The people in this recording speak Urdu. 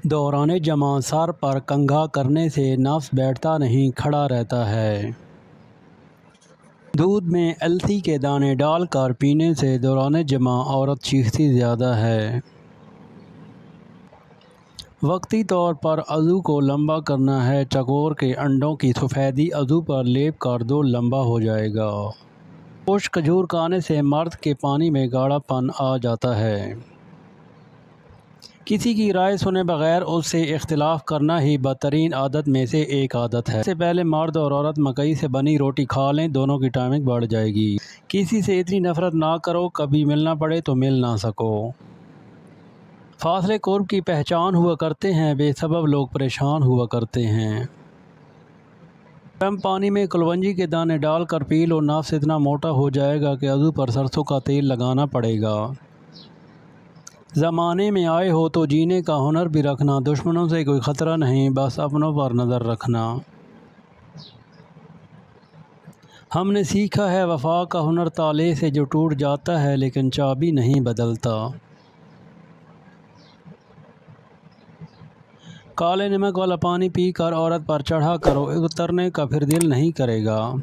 دوران جمع سر پر کنگھا کرنے سے نفس بیٹھتا نہیں، کھڑا رہتا ہے۔ دودھ میں السی کے دانے ڈال کر پینے سے دوران جمع عورت چیختی زیادہ ہے۔ وقتی طور پر عضو کو لمبا کرنا ہے۔ چکور کے انڈوں کی سفیدی عضو پر لیپ کر دو، لمبا ہو جائے گا۔ خشک کھجور کھانے سے مرد کے پانی میں گاڑھا پن آ جاتا ہے۔ کسی کی رائے سنے بغیر اس سے اختلاف کرنا ہی بدترین عادت میں سے ایک عادت ہے۔ اس سے پہلے مرد اور عورت مکئی سے بنی روٹی کھا لیں، دونوں کی ٹائمنگ بڑھ جائے گی۔ کسی سے اتنی نفرت نہ کرو کبھی ملنا پڑے تو مل نہ سکو۔ فاصلے قرب کی پہچان ہوا کرتے ہیں، بے سبب لوگ پریشان ہوا کرتے ہیں۔ گرم پانی میں کلونجی کے دانے ڈال کر پی لو، نفس اتنا موٹا ہو جائے گا کہ عضو پر سرسوں کا تیل لگانا پڑے گا۔ زمانے میں آئے ہو تو جینے کا ہنر بھی رکھنا، دشمنوں سے کوئی خطرہ نہیں، بس اپنوں پر نظر رکھنا۔ ہم نے سیکھا ہے وفا کا ہنر تالے سے جو ٹوٹ جاتا ہے لیکن چابی نہیں بدلتا۔ کالے نمک والا پانی پی کر عورت پر چڑھا کرو، اترنے کا پھر دل نہیں کرے گا۔